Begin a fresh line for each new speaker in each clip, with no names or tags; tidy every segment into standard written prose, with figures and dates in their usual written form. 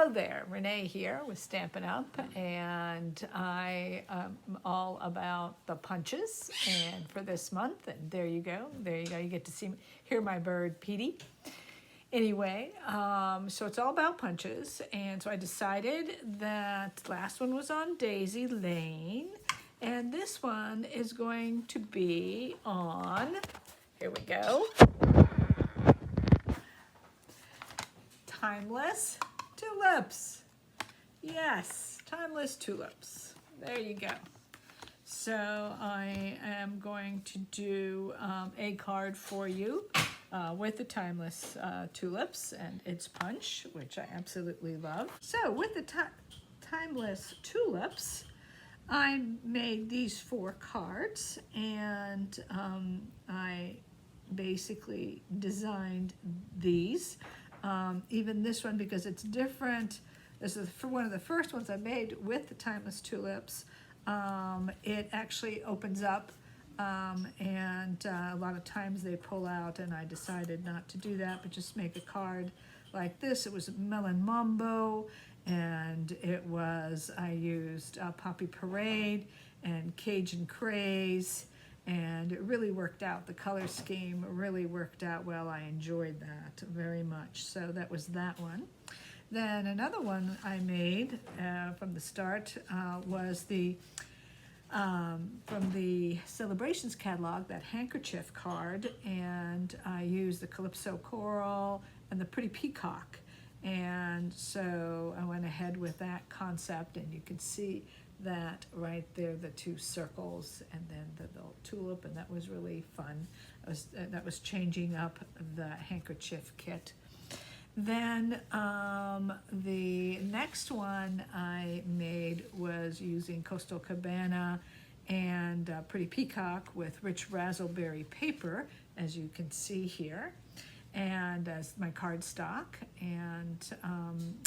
Hello there, Renee here with Stampin' Up, and I am all about the punches and for this month, and there you go, you get to hear my bird Petey. Anyway, so it's all about punches, and so I decided that last one was on Daisy Lane, and this one is going to be on, here we go, Timeless Tulips. Yes, Timeless Tulips. There you go. So I am going to do a card for you with the Timeless Tulips and its punch, which I absolutely love. So with the Timeless Tulips, I made these 4 cards, and I basically designed these. Even this one, because it's different. This is one of the first ones I made with the Timeless Tulips. It actually opens up, and a lot of times they pull out, and I decided not to do that, but just make a card like this. It was Melon Mambo, and I used Poppy Parade and Cajun Craze, and it really worked out. The color scheme really worked out well. I enjoyed that very much. So that was that one. Then another one I made from the start was from the Celebrations catalog, that handkerchief card, and I used the Calypso Coral and the Pretty Peacock. And so I went ahead with that concept, and you can see that right there, the 2 circles, and then the little tulip, and that was really fun. That was changing up the handkerchief kit. Then the next one I made was using Coastal Cabana and Pretty Peacock with rich razzleberry paper, as you can see here, and as my cardstock, and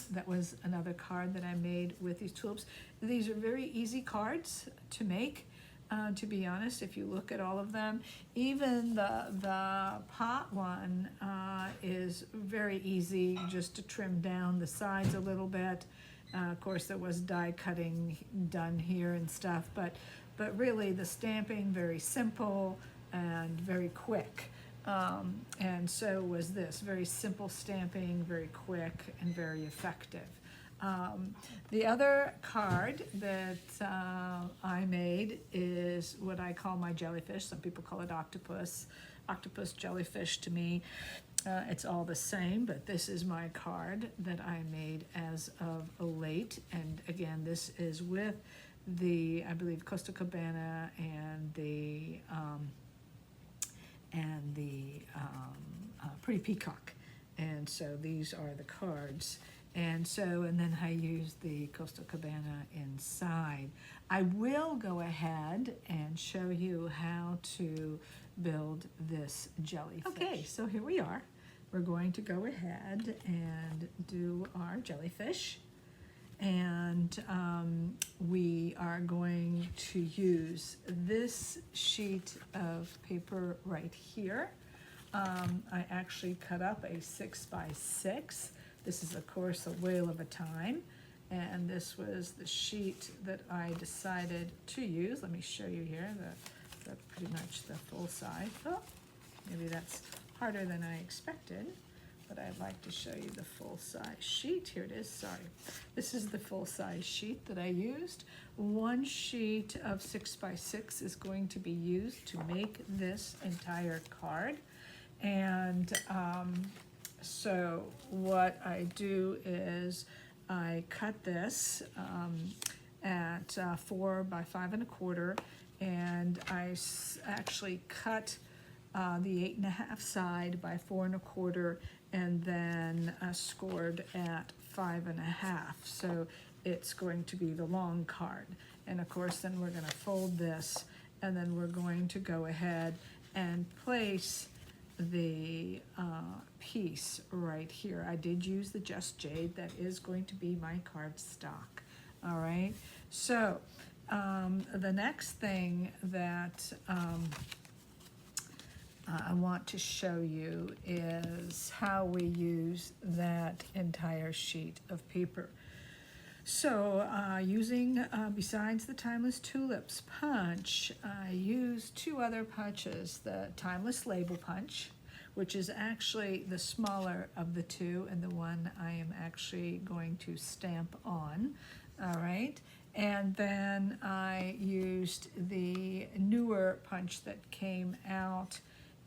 that was another card that I made with these tulips. These are very easy cards to make, to be honest, if you look at all of them. Even the pot one is very easy, just to trim down the sides a little bit. Of course, there was die cutting done here and stuff, but really the stamping, very simple and very quick. And so was this, very simple stamping, very quick and very effective. The other card that I made is what I call my jellyfish. Some people call it octopus. Octopus, jellyfish, to me, it's all the same, but this is my card that I made as of late. And again, this is with the, I believe, Costa Cabana and the Pretty Peacock. And so these are the cards. And then I use the Coastal Cabana inside. I will go ahead and show you how to build this jellyfish. Okay, so here we are. We're going to go ahead and do our jellyfish. And we are going to use this sheet of paper right here. I actually cut up a 6x6. This is, of course, a whale of a time, and this was the sheet that I decided to use. Let me show you here, the pretty much the full size. Oh, maybe that's harder than I expected, but I'd like to show you the full size sheet. Here it is, sorry. This is the full size sheet that I used. 1 sheet of 6x6 is going to be used to make this entire card. And so what I do is I cut this at 4 by 5 1/4, and I actually cut the 8.5 side by 4 1/4, and then scored at 5 1/2. So it's going to be the long card. And of course, then we're going to fold this, and then we're going to go ahead and place the piece right here. I did use the Just Jade. That is going to be my cardstock. All right. So the next thing that I want to show you is how we use that entire sheet of paper. So using, besides the Timeless Tulips punch, I use two other punches, the Timeless Label Punch, which is actually the smaller of the two and the one I am actually going to stamp on, all right? And then I used the newer punch that came out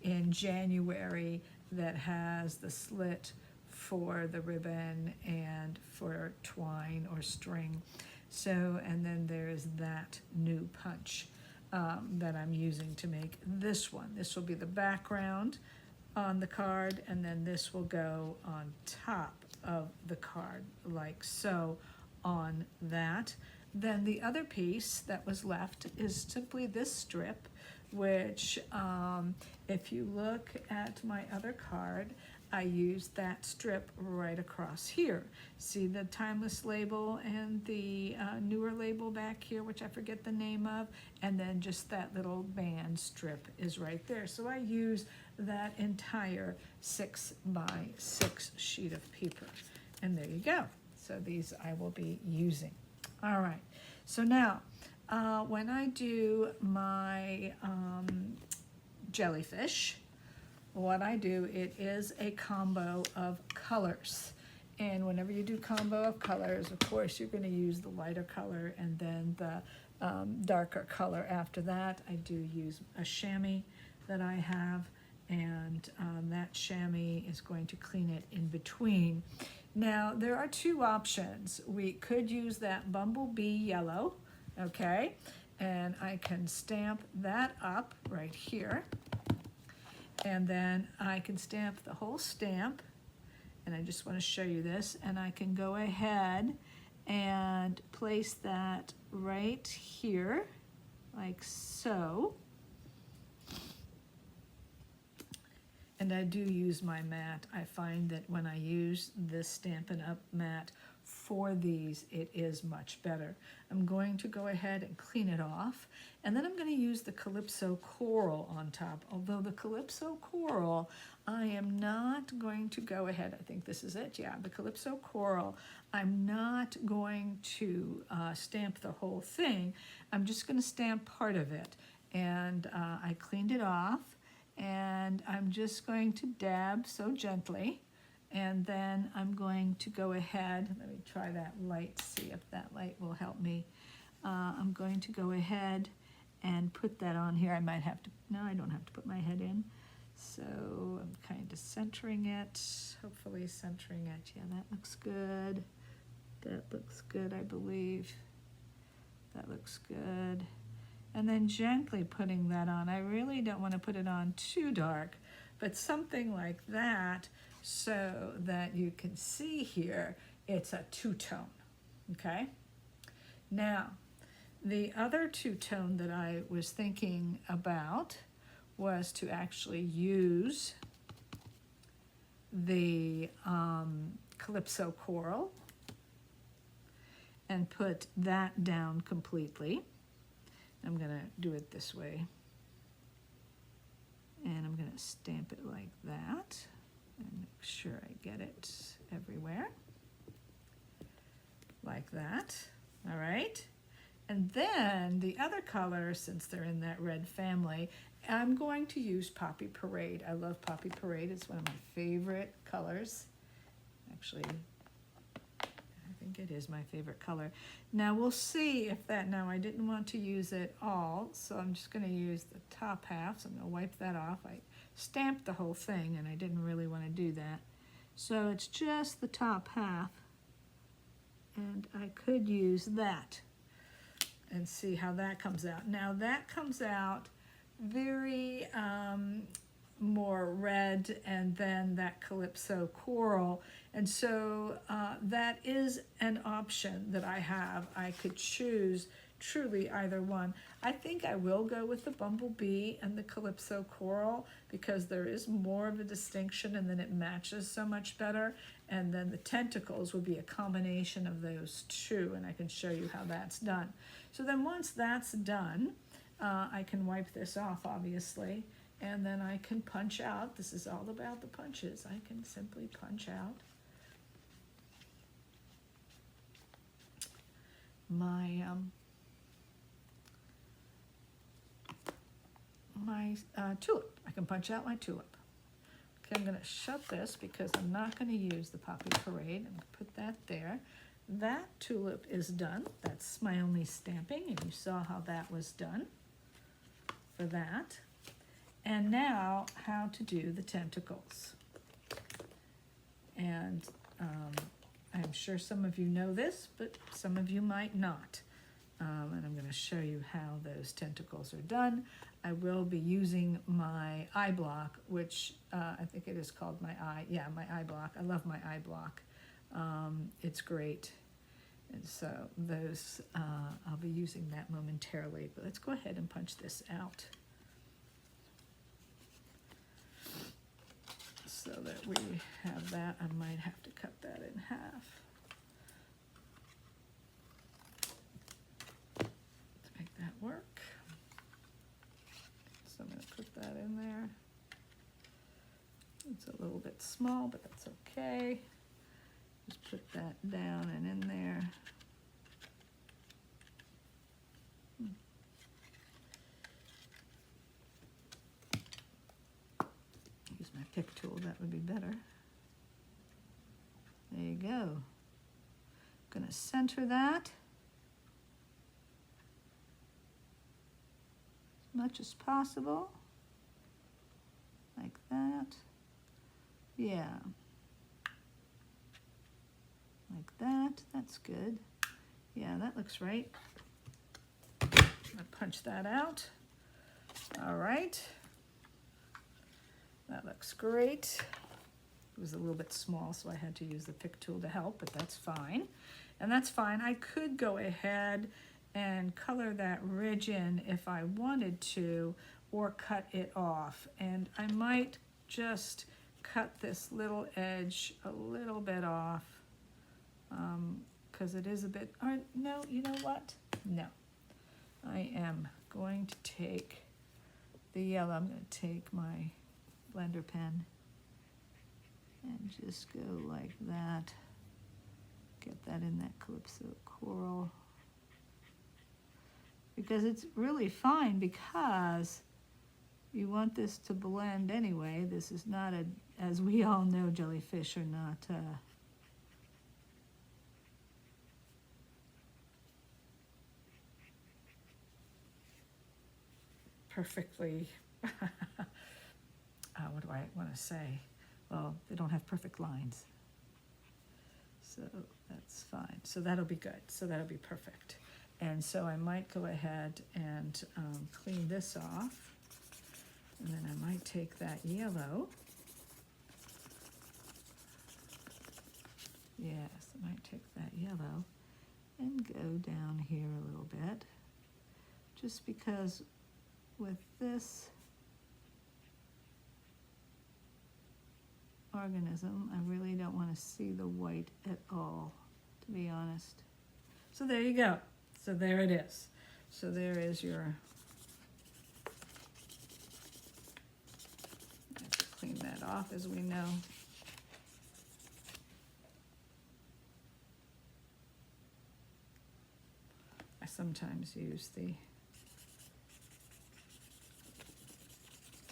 in January that has the slit for the ribbon and for twine or string. So, and then there's that new punch that I'm using to make this one. This will be the background on the card, and then this will go on top of the card, like so, on that. Then the other piece that was left is simply this strip, which if you look at my other card, I used that strip right across here. See the Timeless label and the newer label back here, which I forget the name of, and then just that little band strip is right there. So I use that entire 6 by 6 sheet of paper. And there you go. So these I will be using. All right, so now when I do my jellyfish, what I do, it is a combo of colors. And whenever you do combo of colors, of course, you're going to use the lighter color and then the darker color after that. I do use a chamois that I have, and that chamois is going to clean it in between. Now, there are two options. We could use that bumblebee yellow, okay? And I can stamp that up right here. And then I can stamp the whole stamp, and I just want to show you this, and I can go ahead and place that right here, like so. And I do use my mat. I find that when I use this Stampin' Up! Mat for these, it is much better. I'm going to go ahead and clean it off, and then I'm going to use the Calypso Coral on top. Although the Calypso Coral, I am not going to go ahead, I think this is it, yeah, the Calypso Coral, I'm not going to stamp the whole thing. I'm just going to stamp part of it. And I cleaned it off, and I'm just going to dab so gently. And then I'm going to go ahead, let me try that light, see if that light will help me. I'm going to go ahead and put that on here. I might have to, no, I don't have to put my head in. So I'm kind of centering it, hopefully centering it. Yeah, that looks good. That looks good, I believe. That looks good. And then gently putting that on. I really don't want to put it on too dark, but something like that, so that you can see here, it's a two-tone, okay? Now, the other two-tone that I was thinking about was to actually use the Calypso Coral and put that down completely. I'm gonna do it this way. And I'm gonna stamp it like that and make sure I get it everywhere. Like that, all right? And then the other color, since they're in that red family, I'm going to use Poppy Parade. I love Poppy Parade, it's one of my favorite colors. Actually, I think it is my favorite color. Now we'll see if that, now I didn't want to use it all, so I'm just gonna use the top half, so I'm gonna wipe that off. I stamped the whole thing and I didn't really wanna do that. So it's just the top half, and I could use that and see how that comes out. Now that comes out very more red, and then that Calypso Coral. And so that is an option that I have. I could choose truly either one. I think I will go with the Bumblebee and the Calypso Coral because there is more of a distinction, and then it matches so much better. And then the tentacles would be a combination of those two, and I can show you how that's done. So then once that's done, I can wipe this off, obviously, And then I can punch out. This is all about the punches. I can simply punch out my tulip. I can punch out my tulip. Okay, I'm going to shut this because I'm not going to use the Poppy Parade. I'm going to put that there. That tulip is done. That's my only stamping, and you saw how that was done for that. And now how to do the tentacles. And I'm sure some of you know this, but some of you might not. And I'm going to show you how those tentacles are done. I will be using my eye block, which I think it is called my eye. Yeah, my eye block. I love my eye block. It's great. And so those, I'll be using that momentarily. But let's go ahead and punch this out, so that we have that. I might have to cut that in half to make that work. So I'm going to put that in there. It's a little bit small, but that's okay. Just put that down and in there. Use my pick tool, that would be better. There you go. I'm going to center that as much as possible, like that. Yeah. Like that. That's good. Yeah, that looks right. I'm going to punch that out. All right. That looks great. It was a little bit small, so I had to use the pick tool to help, but that's fine. And that's fine. I could go ahead and color that ridge in if I wanted to, or cut it off. And I might just cut this little edge a little bit off, because it is a bit, no, you know what? No. I am going to take the yellow. I'm going to take my blender pen and just go like that. Get that in that Calypso coral. Because it's really fine, because you want this to blend anyway. This is not a, as we all know, jellyfish are not perfectly, what do I want to say? Well, they don't have perfect lines. So that's fine. So that'll be good. So that'll be perfect. And so I might go ahead and clean this off. And then I might take that yellow. Yes, I might take that yellow and go down here a little bit. Just because with this organism, I really don't want to see the white at all, to be honest. So there you go. So there it is. So there is your, I have to clean that off, as we know. I sometimes use the,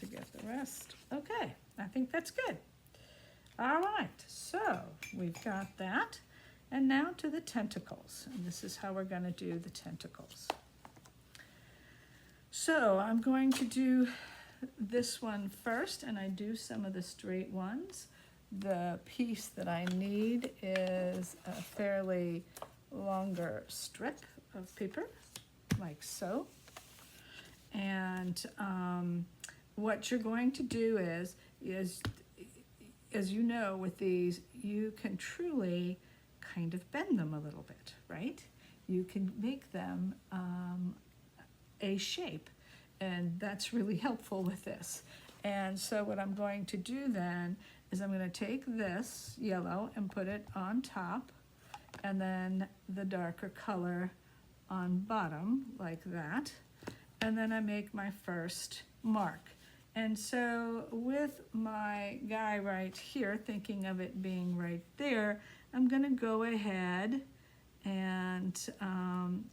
to get the rest. Okay, I think that's good. All right, so we've got that. And now to the tentacles. And this is how we're going to do the tentacles. So I'm going to do this one first, and I do some of the straight ones. The piece that I need is a fairly longer strip of paper, like so. And what you're going to do is, as you know, with these, you can truly kind of bend them a little bit, right? You can make them a shape, and that's really helpful with this. And so what I'm going to do then is I'm going to take this yellow and put it on top, and then the darker color on bottom, like that. And then I make my first mark. And so with my guy right here, thinking of it being right there, I'm going to go ahead and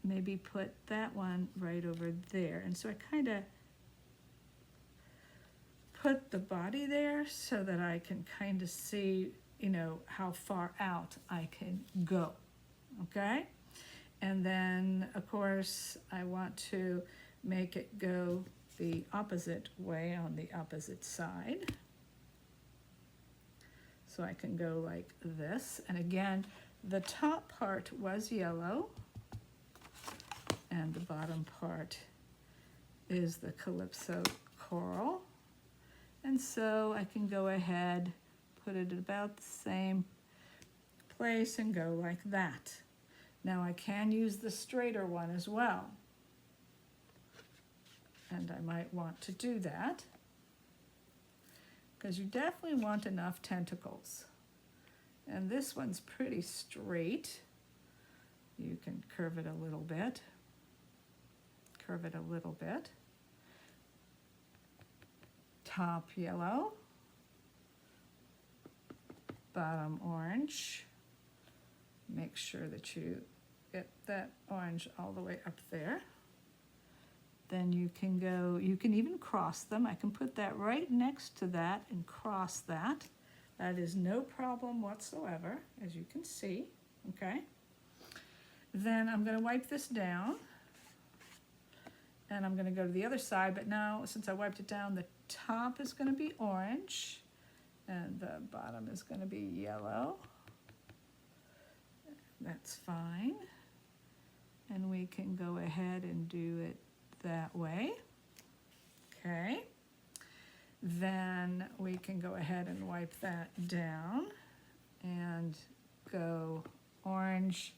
maybe put that one right over there. And so I kind of put the body there so that I can kind of see, you know, how far out I can go, okay? And then, of course, I want to make it go the opposite way on the opposite side. So I can go like this. And again, the top part was yellow, and the bottom part is the Calypso coral. And so I can go ahead, put it about the same place and go like that. Now I can use the straighter one as well. And I might want to do that, because you definitely want enough tentacles. And this one's pretty straight. You can curve it a little bit. Curve it a little bit. Top yellow. Bottom orange. Make sure that you get that orange all the way up there. Then you can go, you can even cross them. I can put that right next to that and cross that. That is no problem whatsoever, as you can see, okay? Then I'm gonna wipe this down, and I'm gonna go to the other side, but now, since I wiped it down, the top is gonna be orange, and the bottom is gonna be yellow. That's fine. And we can go ahead and do it that way, okay? Then we can go ahead and wipe that down and go orange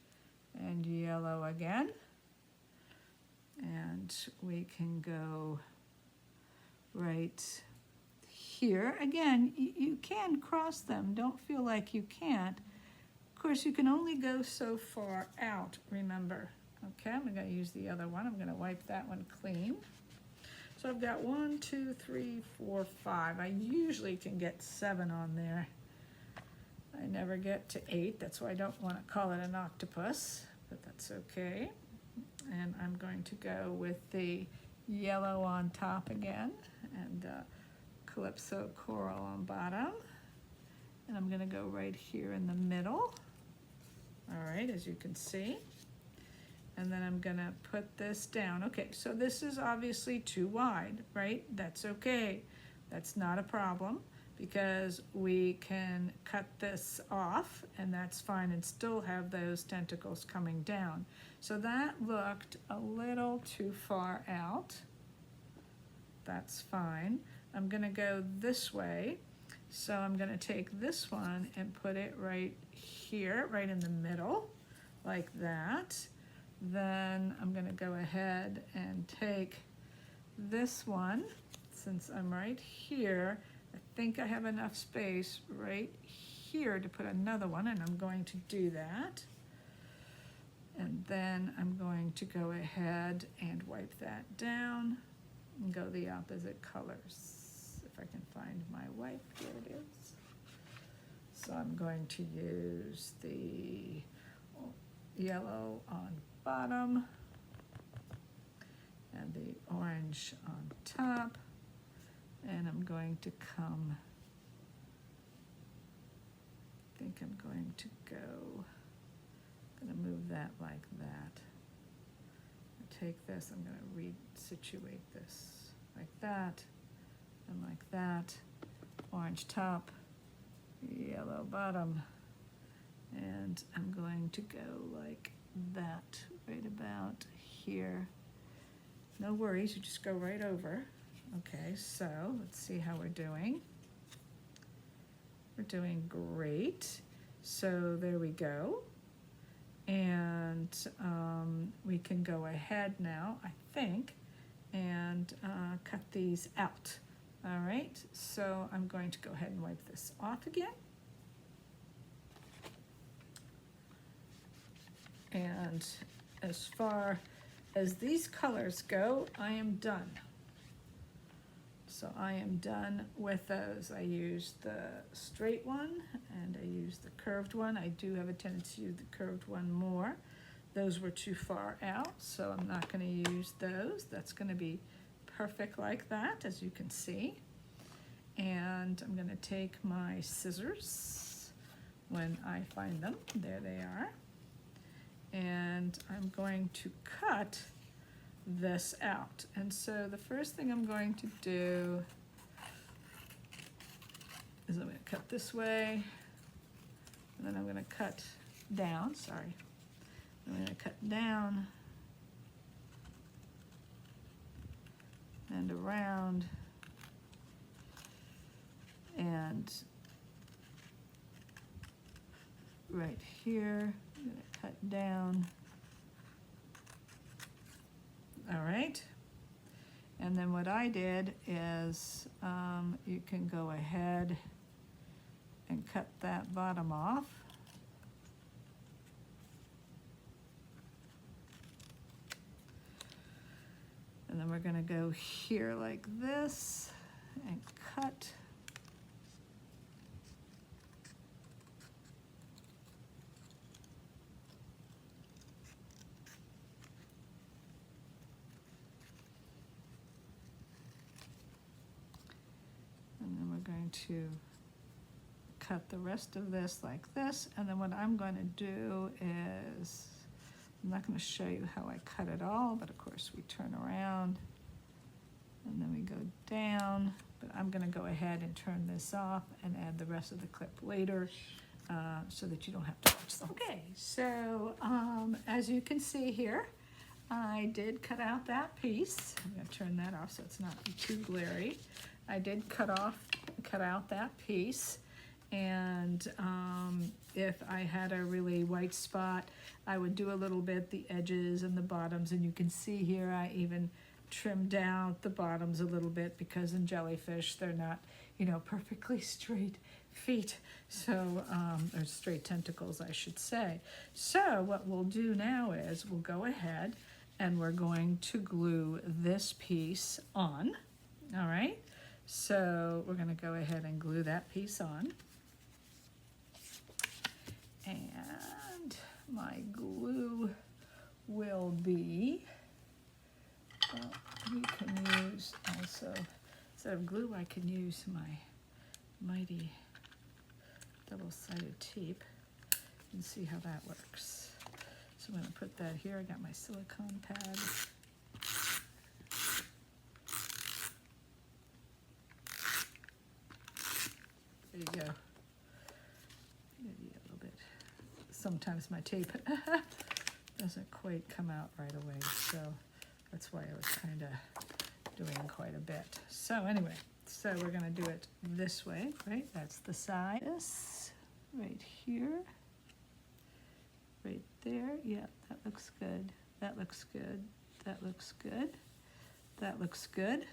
and yellow again. And we can go right here. Again, you can cross them. Don't feel like you can't. Of course, you can only go so far out, remember. Okay, I'm going to use the other one. I'm going to wipe that one clean. So I've got 1, 2, 3, 4, 5. I usually can get 7 on there. I never get to 8. That's why I don't want to call it an octopus, but that's okay. And I'm going to go with the yellow on top again, and Calypso coral on bottom. And I'm going to go right here in the middle. All right, as you can see. And then I'm gonna put this down. Okay, so this is obviously too wide, right? That's okay. That's not a problem, because we can cut this off, and that's fine, and still have those tentacles coming down. So that looked a little too far out. That's fine. I'm gonna go this way. So I'm gonna take this one and put it right here, right in the middle, like that. Then I'm going to go ahead and take this one, since I'm right here. I think I have enough space right here to put another one, and I'm going to do that. And then I'm going to go ahead and wipe that down and go the opposite colors. If I can find my wipe, here it is. So I'm going to use the yellow on bottom and the orange on top, and I'm going to come, I think I'm going to go, I'm going to move that like that. Take this, I'm going to resituate this like that and like that. Orange top, yellow bottom, and I'm going to go like that right about here. No worries, you just go right over. Okay, so let's see how we're doing. We're doing great. So there we go. And we can go ahead now, I think, and cut these out. All right, so I'm going to go ahead and wipe this off again. And as far as these colors go, I am done. So I am done with those. I used the straight one and I used the curved one. I do have a tendency to use the curved one more. Those were too far out, so I'm not going to use those. That's going to be perfect like that, as you can see. And I'm going to take my scissors when I find them. There they are. And I'm going to cut this out. And so the first thing I'm going to do is I'm going to cut this way, and then I'm going to cut down, sorry. I'm going to cut down and around and right here. I'm going to cut down. All right. And then what I did is you can go ahead and cut that bottom off. And then we're going to go here like this and cut. And then we're going to cut the rest of this like this. And then what I'm going to do is, I'm not going to show you how I cut it all, but of course we turn around and then we go down. But I'm going to go ahead and turn this off and add the rest of the clip later so that you don't have to watch the whole. Okay, so as you can see here, I did cut out that piece. I'm going to turn that off so it's not too glary. I did cut out that piece. And if I had a really white spot, I would do a little bit the edges and the bottoms, and you can see here I even trimmed out the bottoms a little bit because in jellyfish they're not, you know, perfectly straight feet, so or straight tentacles, I should say. So what we'll do now is we'll go ahead and we're going to glue this piece on. All right, so we're going to go ahead and glue that piece on. And my glue will be, well, you can use also, instead of glue, I can use my mighty double-sided tape and see how that works. So I'm going to put that here. I got my silicone pad. There you go. Maybe a little bit. Sometimes my tape doesn't quite come out right away, so that's why I was kind of doing quite a bit. So anyway, so we're going to do it this way, right? That's the side. This right here, right there. Yeah, that looks good. That looks good. That looks good. That looks good.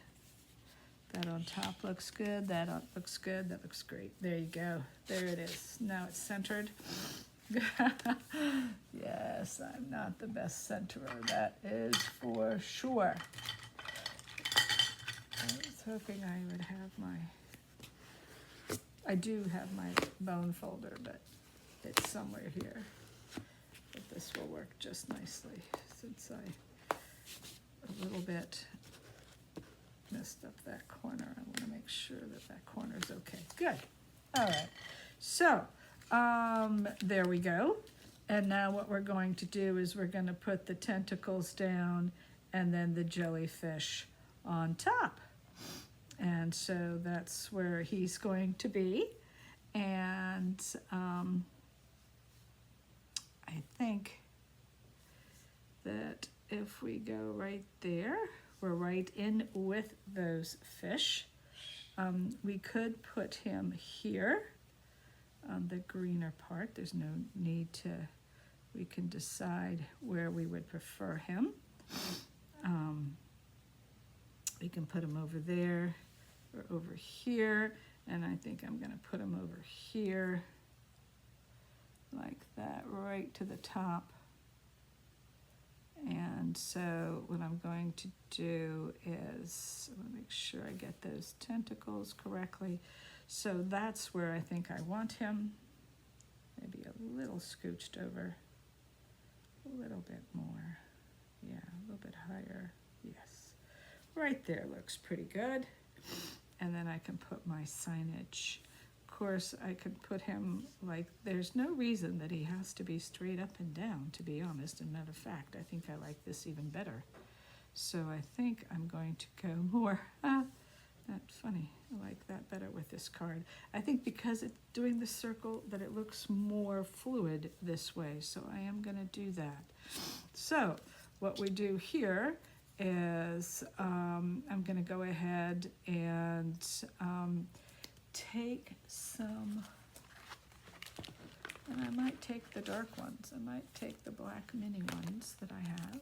That on top looks good. That looks good. That looks great. There you go. There it is. Now it's centered. Yes, I'm not the best centerer. That is for sure. I was hoping I would have my, I do have my bone folder, but it's somewhere here. But this will work just nicely since I a little bit messed up that corner. I want to make sure that that corner is okay. Good. All right. So there we go. And now what we're going to do is we're going to put the tentacles down and then the jellyfish on top. And so that's where he's going to be. And I think that if we go right there, we're right in with those fish. We could put him here on the greener part. There's no need to, we can decide where we would prefer him. We can put him over there or over here, and I think I'm going to put him over here like that, right to the top. And And so what I'm going to do is, I want to make sure I get those tentacles correctly. So that's where I think I want him. Maybe a little scooched over, a little bit more. Yeah, a little bit higher, yes. Right there looks pretty good. And then I can put my signage. Of course, I could put him like, there's no reason that he has to be straight up and down, to be honest. And matter of fact, I think I like this even better. So I think I'm going to go more, that's funny, I like that better with this card. I think because it's doing the circle that it looks more fluid this way, so I am gonna do that. So what we do here is I'm gonna go ahead and take some, and I might take the dark ones, I might take the black mini ones that I have,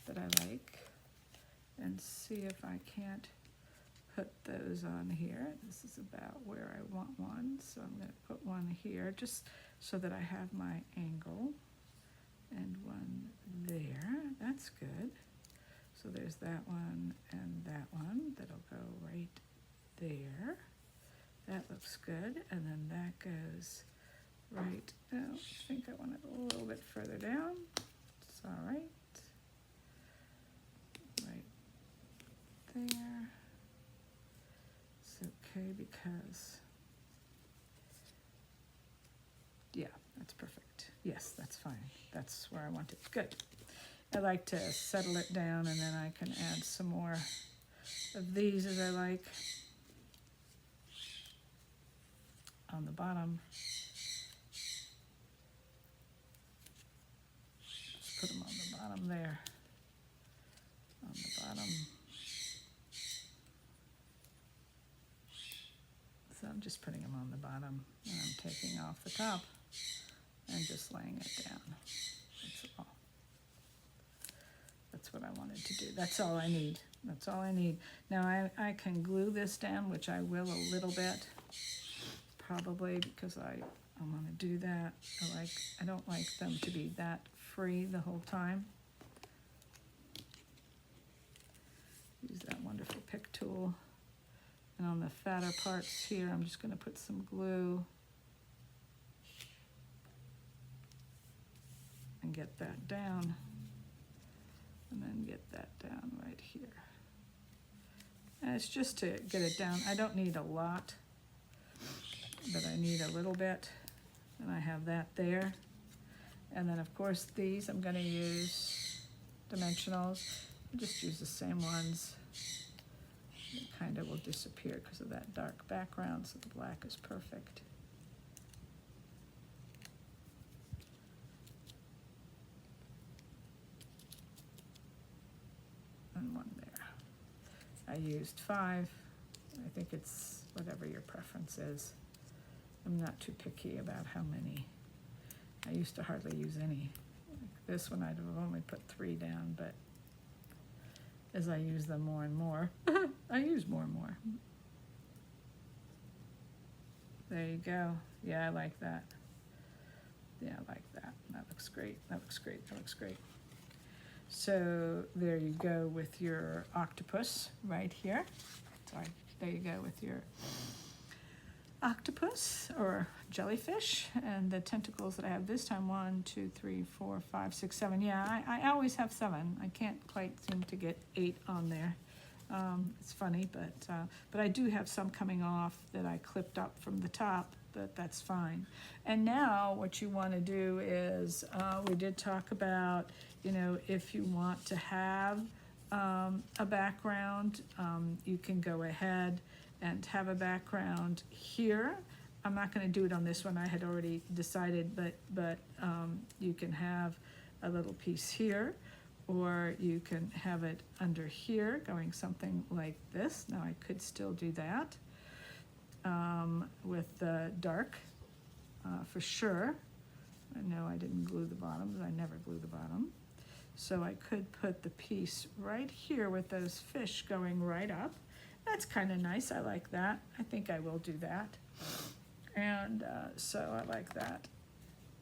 that I like, and see if I can't put those on here. This is about where I want one, so I'm going to put one here just so that I have my angle, and one there. That's good. So there's that one and that one. That'll go right there. That looks good. And then that goes right, oh, I think I want it a little bit further down. It's all right. Right there. Okay, because, yeah, that's perfect. Yes, that's fine. That's where I want it. Good. I like to settle it down, and then I can add some more of these as I like on the bottom. Just put them on the bottom there. On the bottom. So I'm just putting them on the bottom, and I'm taking off the top and just laying it down. That's all. That's what I wanted to do. That's all I need. That's all I need. Now I can glue this down, which I will a little bit, probably because I want to do that. I don't like them to be that free the whole time. Use that wonderful pick tool. And on the fatter parts here, I'm just going to put some glue and get that down, and then get that down right here. And it's just to get it down. I don't need a lot, but I need a little bit, and I have that there. And then of course these I'm going to use dimensionals. I'll just use the same ones. It kind of will disappear because of that dark background, so the black is perfect. And one there. I used 5. I think it's whatever your preference is. I'm not too picky about how many. I used to hardly use any. Like this one I'd have only put 3 down, but as I use them more and more, I use more and more. There you go. Yeah, I like that. Yeah, I like that. That looks great. That looks great. That looks great. So there you go with your octopus right here. Sorry, there you go with your octopus or jellyfish, and the tentacles that I have this time, 1, 2, 3, 4, 5, 6, 7. Yeah, I always have 7. I can't quite seem to get 8 on there. It's funny, but I do have some coming off that I clipped up from the top, but that's fine. And now what you want to do is, we did talk about, you know, if you want to have a background, you can go ahead and have a background here. I'm not going to do it on this one. I had already decided, but you can have a little piece here, or you can have it under here, going something like this. Now I could still do that with the dark for sure. I know I didn't glue the bottom, but I never glue the bottom. So I could put the piece right here with those fish going right up. That's kind of nice. I like that. I think I will do that. And so I like that.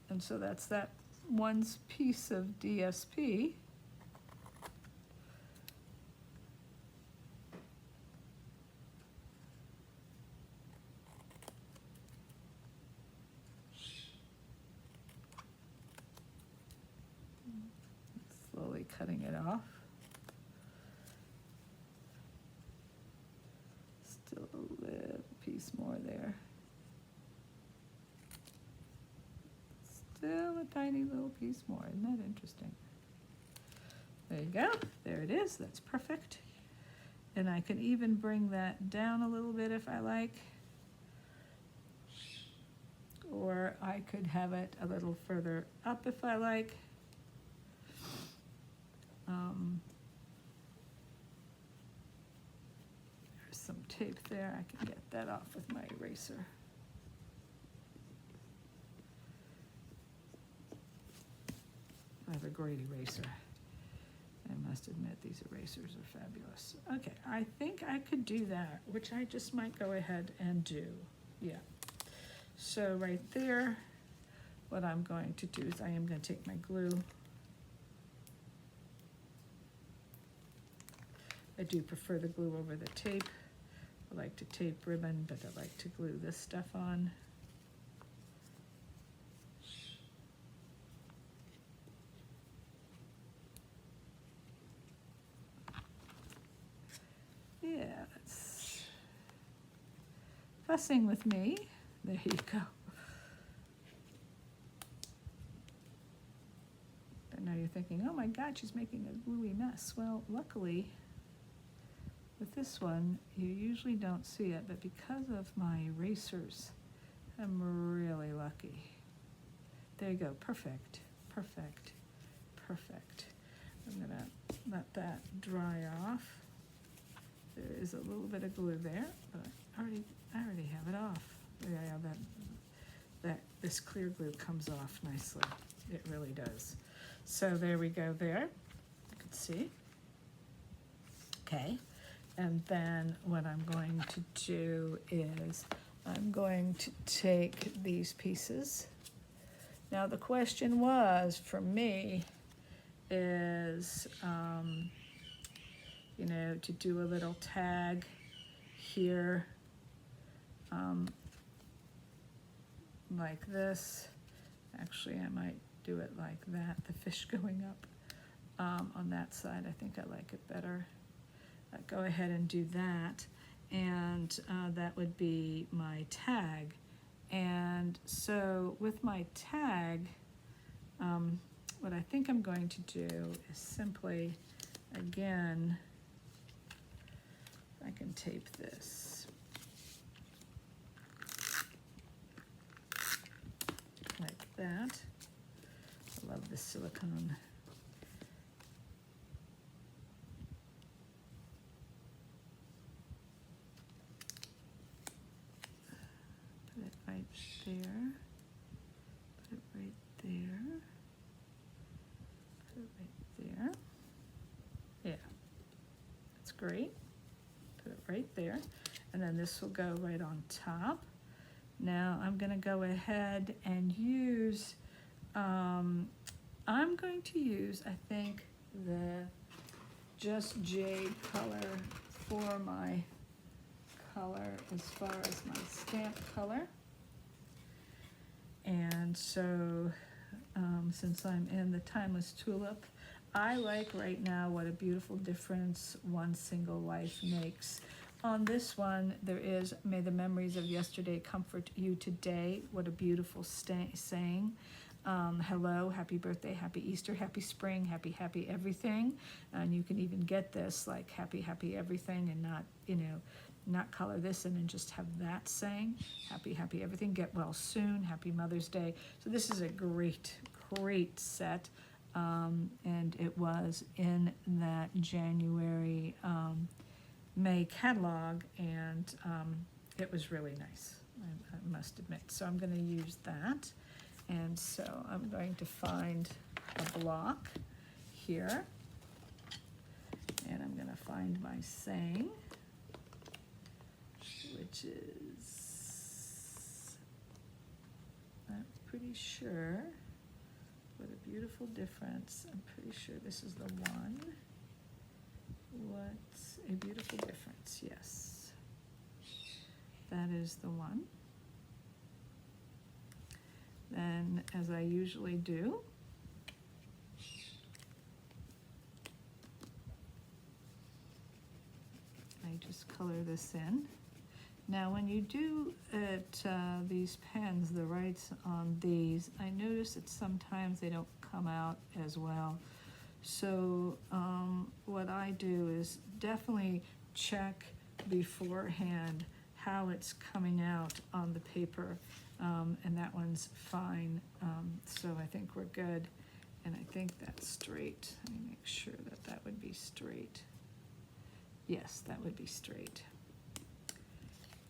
And so that's that one piece of DSP. cutting it off. Still a little piece more there. Still a tiny little piece more. Isn't that interesting? There you go. There it is. That's perfect. And I can even bring that down a little bit if I like. Or I could have it a little further up if I like. There's some tape there. I can get that off with my eraser. I have a great eraser. I must admit, these erasers are fabulous. Okay, I think I could do that, which I just might go ahead and do. Yeah. So right there, what I'm going to do is I am going to take my glue. I do prefer the glue over the tape. I like to tape ribbon, but I like to glue this stuff on. Yeah, that's fussing with me. There you go. And now you're thinking, oh my God, she's making a gluey mess. Well, luckily, with this one, you usually don't see it, but because of my erasers, I'm really lucky. There you go, perfect, perfect, perfect. I'm gonna let that dry off. There is a little bit of glue there, but I already have it off. Yeah, this clear glue comes off nicely. It really does. So there we go there. You can see. Okay, and then what I'm going to do is I'm going to take these pieces. Now the question was for me is, you know, to do a little tag here, like this. Actually, I might do it like that, the fish going up on that side. I think I like it better. Go ahead and do that, and that would be my tag. And so with my tag, what I think I'm going to do is simply, again, I can tape this. Like that. I love this silicone. Put it right there. Put it right there. Put it right there. Yeah, that's great. Put it right there. And then this will go right on top. Now I'm going to go ahead and use, I'm going to use, I think, the Just Jade color for my color as far as my stamp color. And so since I'm in the Timeless Tulip, I like right now what a beautiful difference one single life makes. On this one, there is, may the memories of yesterday comfort you today. What a beautiful saying. Hello, happy birthday, happy Easter, happy spring, happy, happy everything. And you can even get this like happy, happy everything and not, you know, not color this in and just have that saying. Happy, happy everything, get well soon, happy Mother's Day. So this is a great, great set. And it was in that January, May catalog, and it was really nice, I must admit. So I'm going to use that, and so I'm going to find a block here, and I'm going to find my saying, which is, I'm pretty sure, what a beautiful difference, I'm pretty sure this is the one. What's a beautiful difference? Yes, that is the one. Then, as I usually do, just color this in. Now, when you do it, these pens, the writes on these, I notice that sometimes they don't come out as well. So what I do is definitely check beforehand how it's coming out on the paper, and that one's fine. So I think we're good, and I think that's straight. Let me make sure that that would be straight. Yes, that would be straight.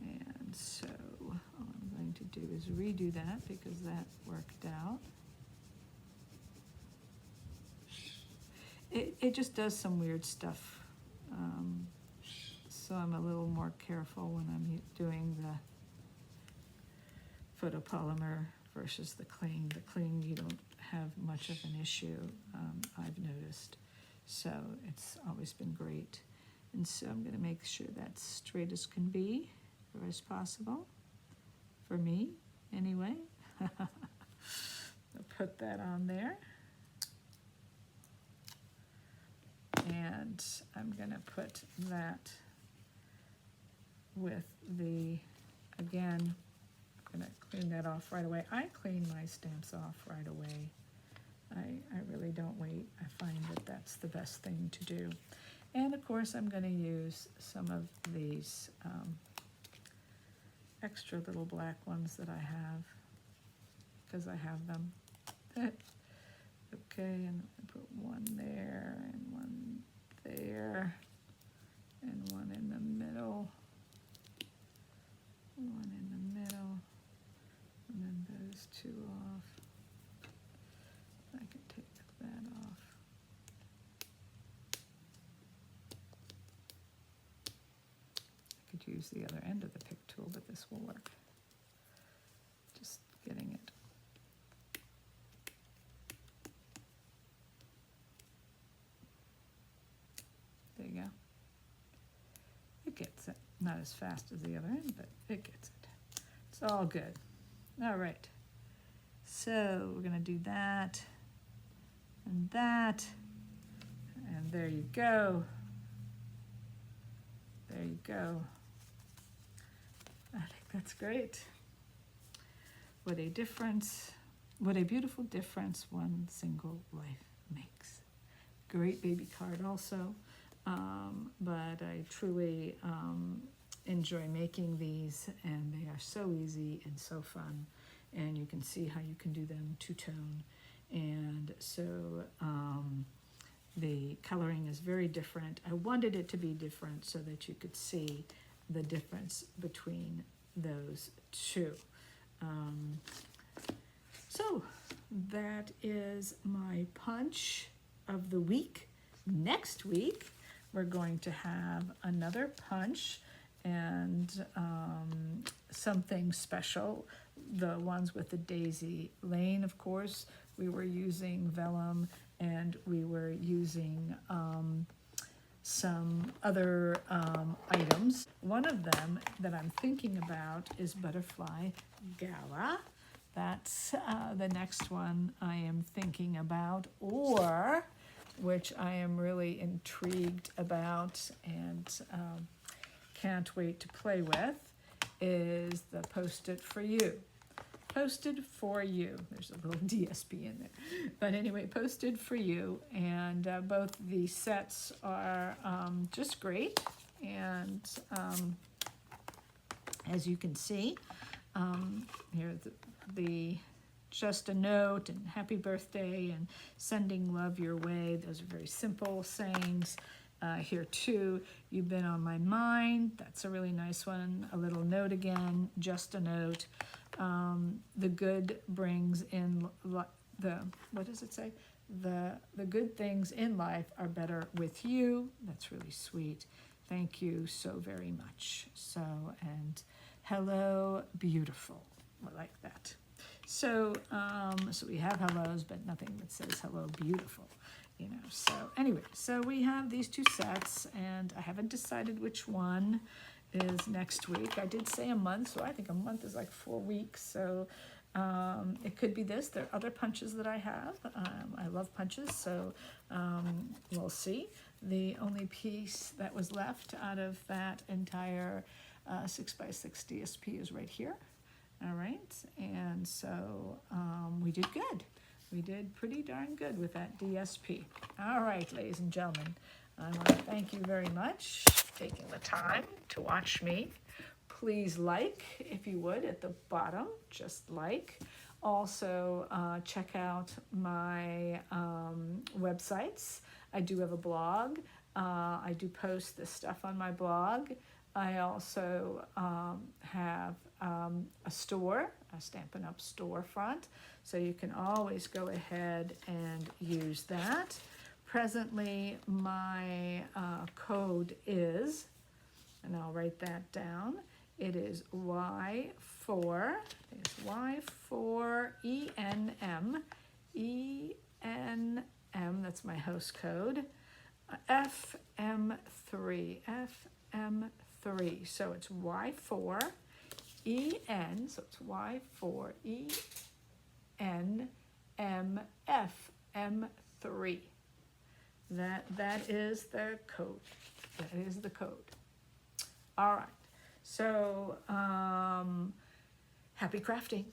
And so all I'm going to do is redo that because that worked out. It just does some weird stuff. So I'm a little more careful when I'm doing the photopolymer versus the cling. The cling, you don't have much of an issue, I've noticed. So it's always been great. And so I'm going to make sure that's straight as can be, or as possible, for me, anyway. I'll put that on there. And I'm going to put that with the, again, I'm going to clean that off right away. I clean my stamps off right away. I really don't wait. I find that that's the best thing to do. And of course, I'm going to use some of these extra little black ones that I have, because I have them. Okay, and I put one there, and one there, and one in the middle, one in the middle, and then those two off. I can take that off. I could use the other end of the pick tool, but this will work. Just getting it. There you go. It gets it. Not as fast as the other end, but it gets it. It's all good. All right. So we're going to do that and that. And there you go. There you go. I think that's great. What a difference, what a beautiful difference one single life makes. Great baby card also. But I truly enjoy making these, and they are so easy and so fun, and you can see how you can do them two-tone, and so the coloring is very different. I wanted it to be different so that you could see the difference between those two. So that is my punch of the week. Next week we're going to have another punch and something special. The ones with the daisy lane, of course, we were using vellum, and we were using some other items. One of them that I'm thinking about is Butterfly Gala. That's the next one I am thinking about, or which I am really intrigued about and can't wait to play with, is the Post-it for You. Posted for You. There's a little DSP in there. But anyway, Posted for You. And both the sets are just great. And as you can see, here the just a note and happy birthday and sending love your way. Those are very simple sayings. Here too, you've been on my mind. That's a really nice one. A little note again, just a note. The good brings in what does it say? The good things in life are better with you. That's really sweet. Thank you so very much. So, and hello, beautiful. I like that. So, so we have hellos, but nothing that says hello, beautiful. You know, so anyway, so we have these two sets, and I haven't decided which one is next week. I did say a month, so I think a month is like 4 weeks. So It could be this. There are other punches that I have. I love punches, so we'll see. The only piece that was left out of that entire 6x6 DSP is right here. All right, and so we did good. We did pretty darn good with that DSP. All right, ladies and gentlemen, I want to thank you very much for taking the time to watch me. Please like, if you would, at the bottom, just like. Also, check out my websites. I do have a blog. I do post this stuff on my blog. I also have a store, a Stampin' Up! Storefront, so you can always go ahead and use that. Presently, my code is, and I'll write that down, it is Y4, it's Y4ENM, ENM, that's my host code, FM3, FM3, so it's Y4EN, so it's Y4ENMF, M3. That is the code. That is the code. All right. So, happy crafting.